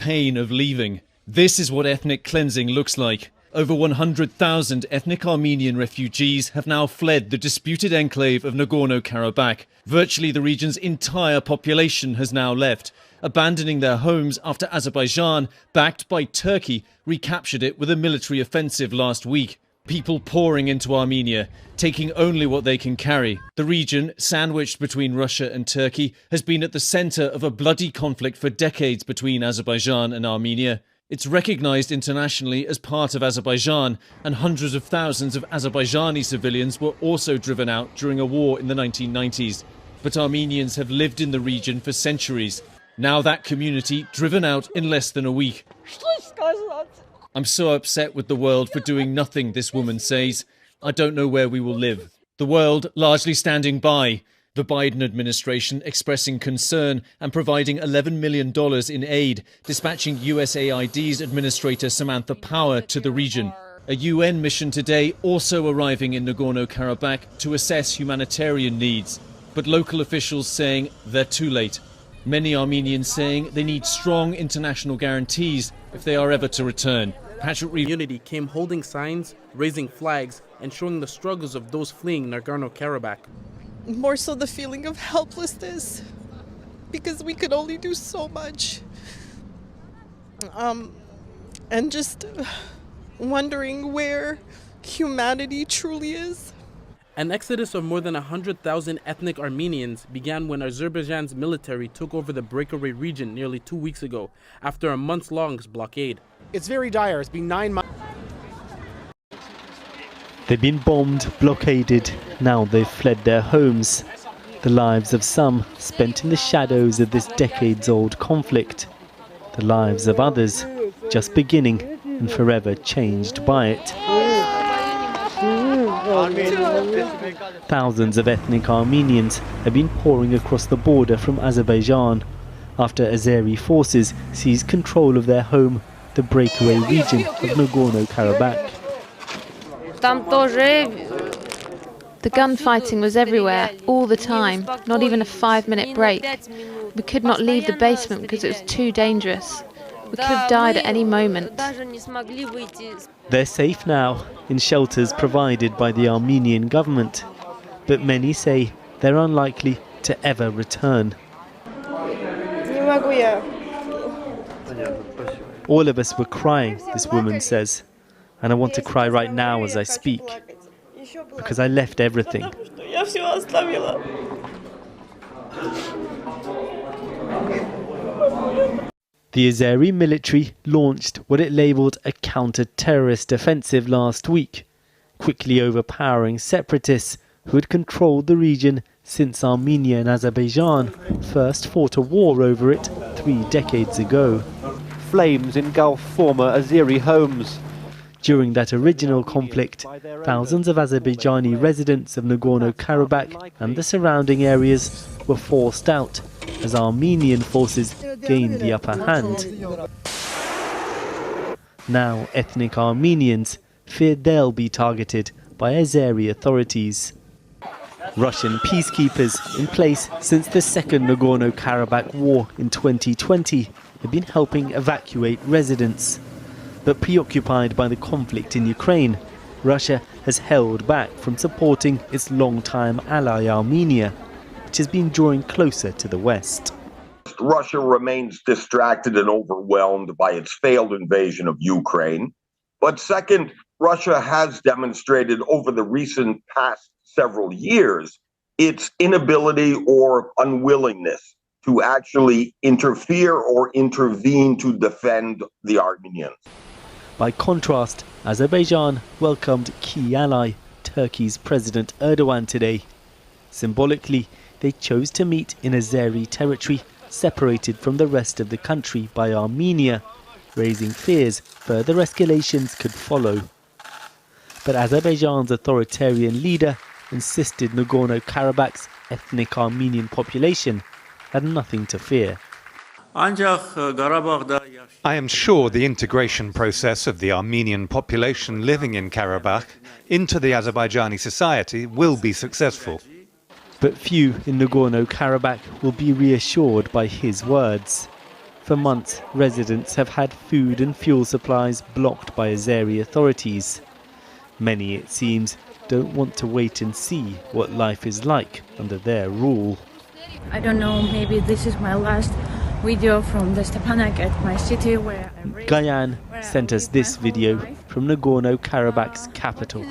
pain of leaving. This is what ethnic cleansing looks like. Over 100,000 ethnic Armenian refugees have now fled the disputed enclave of Nagorno-Karabakh. Virtually the region's entire population has now left, abandoning their homes after Azerbaijan, backed by Turkey, recaptured it with a military offensive last week. People pouring into Armenia, taking only what they can carry. The region, sandwiched between Russia and Turkey, has been at the center of a bloody conflict for decades between Azerbaijan and Armenia. It's recognized internationally as part of Azerbaijan, and hundreds of thousands of Azerbaijani civilians were also driven out during a war in the 1990s. But Armenians have lived in the region for centuries. Now that community driven out in less than a week. I'm so upset with the world for doing nothing, this woman says. I don't know where we will live. The world largely standing by. The Biden administration expressing concern and providing $11 million in aid, dispatching USAID's Administrator Samantha Power to the region. A UN mission today also arriving in Nagorno-Karabakh to assess humanitarian needs. But local officials saying they're too late. Many Armenians saying they need strong international guarantees if they are ever to return. Patrick community came holding signs, raising flags, and showing the struggles of those fleeing Nagorno-Karabakh. More so the feeling of helplessness, because we could only do so much. And just wondering where humanity truly is. An exodus of more than 100,000 ethnic Armenians began when Azerbaijan's military took over the breakaway region nearly 2 weeks ago, after a months-long blockade. It's very dire. It's been 9 months. They've been bombed, blockaded. Now they've fled their homes. The lives of some spent in the shadows of this decades-old conflict. The lives of others just beginning and forever changed by it. Thousands of ethnic Armenians have been pouring across the border from Azerbaijan after Azeri forces seized control of their home, the breakaway region of Nagorno-Karabakh. The gunfighting was everywhere, all the time, not even a 5-minute break. We could not leave the basement because it was too dangerous. We could have died at any moment. They're safe now, in shelters provided by the Armenian government. But many say they're unlikely to ever return. All of us were crying, this woman says. And I want to cry right now as I speak, because I left everything. The Azeri military launched what it labelled a counter-terrorist offensive last week, quickly overpowering separatists who had controlled the region since Armenia and Azerbaijan first fought a war over it 3 decades ago. Flames engulf former Azeri homes. During that original conflict, thousands of Azerbaijani residents of Nagorno-Karabakh and the surrounding areas were forced out as Armenian forces gained the upper hand. Now ethnic Armenians fear they'll be targeted by Azeri authorities. Russian peacekeepers in place since the second Nagorno-Karabakh war in 2020 have been helping evacuate residents. But preoccupied by the conflict in Ukraine, Russia has held back from supporting its long-time ally Armenia, which has been drawing closer to the West. Russia remains distracted and overwhelmed by its failed invasion of Ukraine. But second, Russia has demonstrated over the recent past several years its inability or unwillingness to actually interfere or intervene to defend the Armenians. By contrast, Azerbaijan welcomed key ally Turkey's President Erdogan today. Symbolically, they chose to meet in Azeri territory separated from the rest of the country by Armenia, raising fears further escalations could follow. But Azerbaijan's authoritarian leader insisted Nagorno-Karabakh's ethnic Armenian population had nothing to fear. I am sure the integration process of the Armenian population living in Karabakh into the Azerbaijani society will be successful. But few in Nagorno-Karabakh will be reassured by his words. For months, residents have had food and fuel supplies blocked by Azeri authorities. Many, it seems, don't want to wait and see what life is like under their rule. I don't know, maybe this is my last video from the Stepanak at my city where I raised, Gayan sent us this video from Nagorno-Karabakh's capital.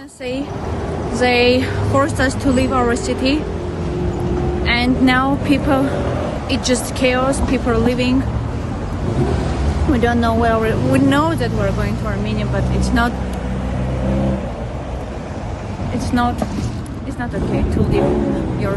They forced us to leave our city, and now people, it's just chaos, people are leaving. We don't know where we know that we're going to Armenia, but it's not okay to leave your